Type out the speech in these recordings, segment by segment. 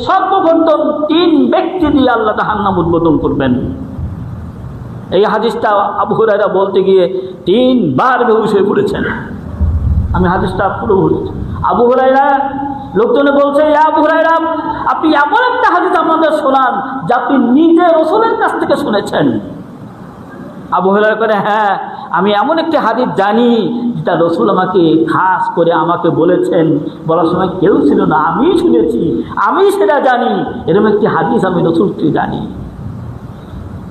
সর্বপ্রথম 3 ব্যক্তি দিয়ে আল্লাহ জাহান্নাম উদ্বোধন করবেন। এই হাদিসটা আবু হুরায়রা বলতে গিয়ে 3 বার বেহুশ হয়ে পড়েছেন। আমি হাদিসটা পুরো বলেছি। আবু হুরায়রা, লোকজনে বলছে, ইয়া আবু হুরায়রা, আপনি এমন একটা হাদিস আমাদের শোনান যা আপনি নিজে রাসূলের কাছ থেকে শুনেছেন। আবু হুরায়রা করে, হ্যাঁ, আমি এমন একটি হাদিস জানি যেটা রাসূল আমাকে খাস করে আমাকে বলেছেন, বলার সময় কেউ ছিল না, আমি শুনেছি, আমি সেটা জানি, এরকম একটি হাদিস আমি রাসূলকে জানি।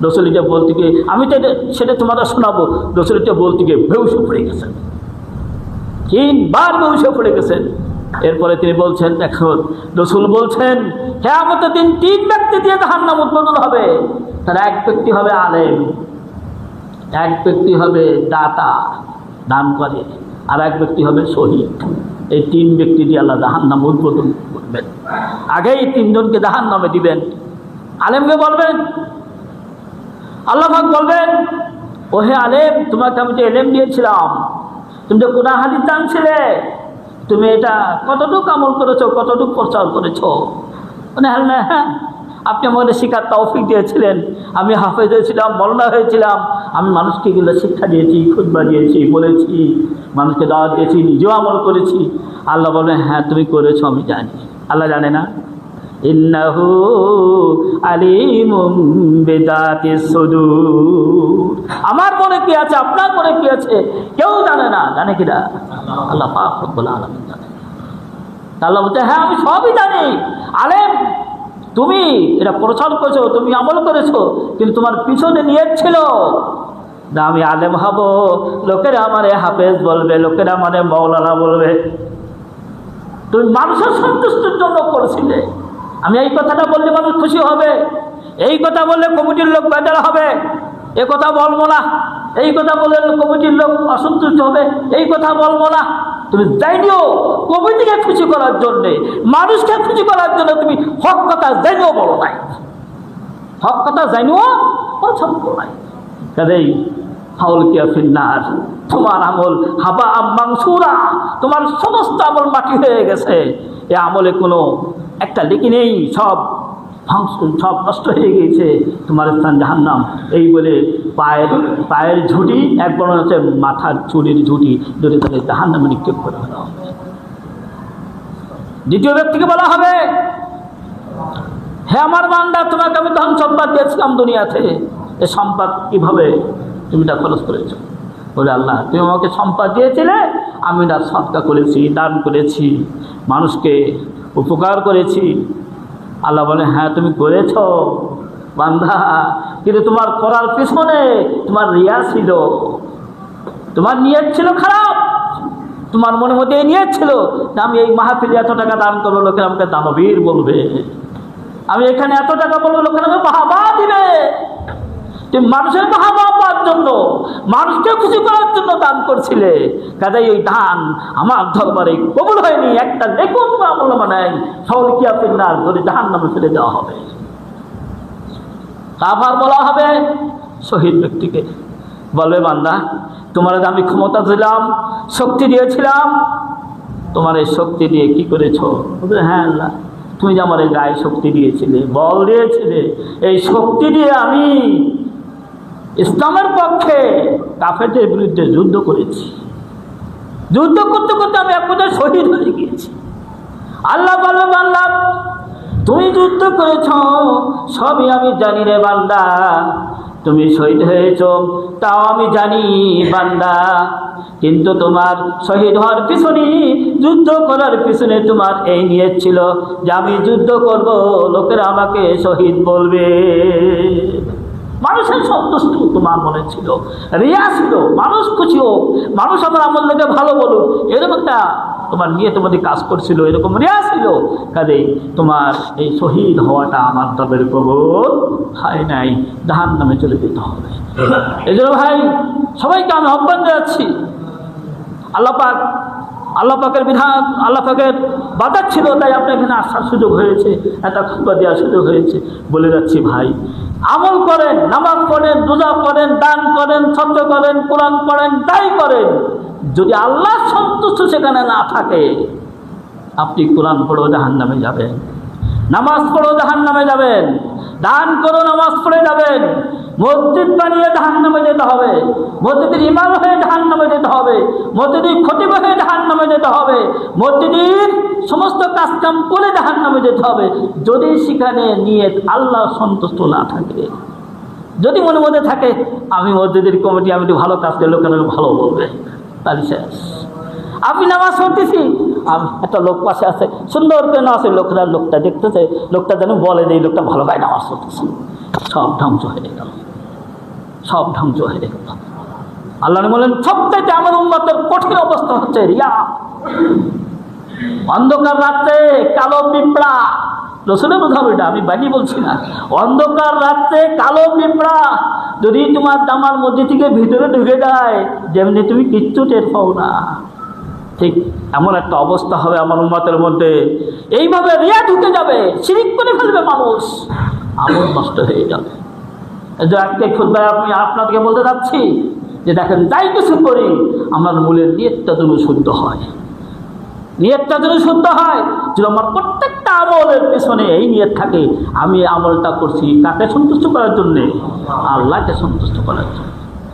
রাসূল এটা বলতে গিয়ে, আমি তো সেটা তোমাদের শোনাবো, রাসূল এটা বলতে গিয়ে বেহুশ পড়ে গেছেন, 3 বার বেহুশ পড়ে গেছেন। এরপরে তিনি বলছেন, দেখুন, রাসূল বলছেন কিয়ামতের দিন 3 ব্যক্তি দিয়ে জাহান্নাম উদ্বোধন হবে। তার এক ব্যক্তি হবে আলেম, এক ব্যক্তি হবে দাতা, দান করে, আর এক ব্যক্তি হবে শহীদ। এই 3 ব্যক্তি দিয়ে আল্লাহ জাহান্নাম উদ্বোধন করবেন। আগেই 3 জনকে জাহান্নামে দিবেন। আলেমকে বলবেন, আল্লাহ পাক বলবেন, ওহে আলেম, তোমাকে আমি যে ইলম দিয়েছিলাম, তুমি যে কোরআন হাদিস জানছিলে, তুমি এটা কতটুকু আমল করেছো, কতটুকু প্রচার করেছো? মানে হ্যাঁ, আপনি আমাদের শিক্ষার তৌফিক দিয়েছিলেন, আমি হাফেজ হয়েছিলাম, মাওলানা হয়েছিলাম, আমি মানুষকে এগুলো শিক্ষা দিয়েছি, খুতবা দিয়েছি, বলেছি, মানুষকে দাওয়াত দিয়েছি, নিজেও আমল করেছি। আল্লাহ বলবেন, হ্যাঁ তুমি করেছো, আমি জানি। আল্লাহ জানে না? ইন্নাহু আলিমুম বিযাতিস সুদূর। আমার মনে কি আছে, আপনার মনে কি আছে, কেউ জানে না। জানে কিনা? আল্লাহ পাক রব্বুল আলামিন জানে। আল্লাহ বলতে, হ্যাঁ আমি সবই জানি। আলেম, তুমি এটা প্রচার করেছো, তুমি আমল করেছো, কিন্তু তোমার পিছনে নিয়ত ছিল না আমি আলেম হব, লোকেরা আমারে হাফেজ বলবে, লোকেরা আমারে মাওলানা বলবে। তুমি মানুষের সন্তুষ্টির জন্য করেছিলে। আমি এই কথাটা বললে মানুষ খুশি হবে, এই কথা বললে কমিটির লোক বেজার হবে, এ কথা বলবো না, এই কথা বললে কমিটির লোক অসন্তুষ্ট হবে, এই কথা বলবো না। তুমি জানিও কমিটিকে খুশি করার জন্যে, মানুষকে খুশি করার জন্য তুমি হক কথা জানিও বলো নাই, হক কথা জানিও পছন্দ নাই। কাজেই ফাউল কিয়া ফিন্নার, তোমার আমল হাবা মানসুরা, তোমার সমস্ত আমল মাটি হয়ে গেছে। এ আমলে কোনো একটা লিখি নেই, সব নষ্ট হয়ে গিয়েছে, তোমার স্থান জাহান্নাম। এই বলে পায়ের ঝুঁটি, এক বড় হচ্ছে মাথার চুলের ঝুঁটি, ধরে তাকে জাহান্নামে নিক্ষেপ করে ফেলা হবে। দ্বিতীয় ব্যক্তিকে বলা হবে, হে আমার বান্দা, তোমাকে আমি ধন সম্পদ দিয়েছিলাম দুনিয়াতে, এ সম্পদ কিভাবে তুমি তা খরচ করেছো? বলে, আল্লাহ তুমি আমাকে সম্পদ দিয়েছিলে, আমি তা সদকা করেছি, দান করেছি, মানুষকে উপকার করেছি। আল্লাহ বলে, হ্যাঁ তুমি করেছ বান্দা, কিন্তু তোমার করার পিছনে তোমার রিয়া ছিল, তোমার নিয়ত ছিল খারাপ, তোমার মনের মধ্যে এই নিয়ত ছিল যে আমি এই মাহফিলে এত টাকা দান করবো, লোকেরা আমাকে দানবীর বলবে, আমি এখানে এত টাকা বলবো, লোকেরা আমাকে বাহবা দিবে। তুমি মানুষের বাহবা পাওয়ার জন্য, মানুষকে খুশি করার জন্য দান করছিলে, কাজেই ওই দান আমার দরবারে কবুল হয়নি। একটা লেখক তোমার আমল নাই, ফাউল কিয়া ফিন্নার, ধরে জাহান্নামে ফেলে দেওয়া হবে। তারপর বলা হবে শহীদ ব্যক্তিকে, বলবে, বান্দা তোমার আমি ক্ষমতা দিলাম, শক্তি দিয়েছিলাম, তোমার এই শক্তি দিয়ে কি করেছো? বলবে, হ্যাঁ আল্লাহ, তুমি যে আমার এই গায়ে শক্তি দিয়েছিলে, বল দিয়েছিলে, এই শক্তি দিয়ে আমি ইসলামের পক্ষে কাফেরদের বিরুদ্ধে যুদ্ধ করেছি, যুদ্ধ করতে করতে আমি এক পর্যায়ে শহীদ হয়ে গিয়েছি। আল্লাহ বলবে, বান্দা তুমি যুদ্ধ করেছ সবই আমি জানি রে বান্দা, তুমি শহীদ হয়েছ তাও আমি জানি বান্দা, কিন্তু তোমার শহীদ হওয়ার পিছনে, যুদ্ধ করার পিছনে তোমার এই নিয়ত ছিল যে আমি যুদ্ধ করব, লোকেরা আমাকে শহীদ বলবে। মানুষের সন্তুষ্ট তোমার মনে ছিল, রিয়া ছিল, মানুষ খুশি হোক, মানুষ আমার আমল দেখে ভালো বলুক, এরকম একটা তোমার নিয়ে তোমাদের কাজ করছিল, এরকম রিয়া ছিল। কাজেই তোমার এই শহীদ হওয়াটা আমার দরবারে কবুল হয় নাই, জাহান্নামে চলে যেতে হবে। এই জন্য ভাই, সবাইকে আমি আহ্বান জানাচ্ছি, আল্লাহ পাকের বিধান, আল্লাহ পাকের বাধা ছিল, তাই আপনার এখানে আসার সুযোগ হয়েছে, একটা খুতবা দেওয়ার সুযোগ হয়েছে। বলে যাচ্ছি ভাই, আমল করেন, নামাজ পড়েন, রোজা করেন, দান করেন, সত্য করেন, কোরআন পড়েন, তাই করেন, যদি আল্লাহর সন্তুষ্ট সেখানে না থাকে, আপনি কোরআন পড়েও জাহান্নামে যাবেন, নামাজ পড়ো জাহান্নামে যাবেন, দান করো নামাজ পড়ে যাবেন, মসজিদ বানিয়ে জাহান্নামে যেতে হবে, মসজিদের ইমাম হয়ে জাহান্নামে যেতে হবে, মসজিদের খতিব হয়ে জাহান্নামে যেতে হবে, মসজিদের সমস্ত কাজকাম করে জাহান্নামে যেতে হবে, যদি সেখানে নিয়ত আল্লাহ সন্তুষ্ট না থাকে। যদি মনে মধ্যে থাকে আমি মসজিদের কমিটি, আমি একটু ভালো কাজ করলে লোকেরা ভালো বলবে, তাহলে শেষ। আপনি নামাজ পড়তেছি, একটা লোক পাশে আছে, সুন্দর করে নামাজ, লোকটা দেখতেছে, লোকটা যেন বলে যে এই লোকটা ভালো গায়ে নামাজ পড়তেছে, সব ধ্বংস হয়ে গেল, সব ধ্বংস হয়ে গেল। আল্লাহ বলেন সবচাইতে আমার উম্মতের কঠিন অবস্থা হচ্ছে রিয়া। অন্ধকার রাত্রে কালো পিঁপড়া, রসুলের কথা এটা আমি বাকি বলছি না, অন্ধকার রাত্রে কালো পিঁপড়া যদি তোমার জামার মধ্যে থেকে ভিতরে ঢুকে যায়, যেমনি তুমি কিচ্ছু টের পাও না, ঠিক এমন একটা অবস্থা হবে আমার উম্মতের মধ্যে। এইভাবে রিয়া ঢুকে যাবে, শিরিক করে ফেলবে মানুষ, আমল নষ্ট হয়ে যাবে। আজকে খুতবায় আমি আপনাদেরকে বলতে যাচ্ছি যে দেখেন, যাই কিছু করি আমার মূলের নিয়তটা যেন শুদ্ধ হয়, নিয়তটা যেন শুদ্ধ হয়, যেন আমার প্রত্যেকটা আমলের পেছনে এই নিয়ত থাকে, আমি আমলটা করছি কাকে সন্তুষ্ট করার জন্যে? আল্লাহকে সন্তুষ্ট করার জন্য।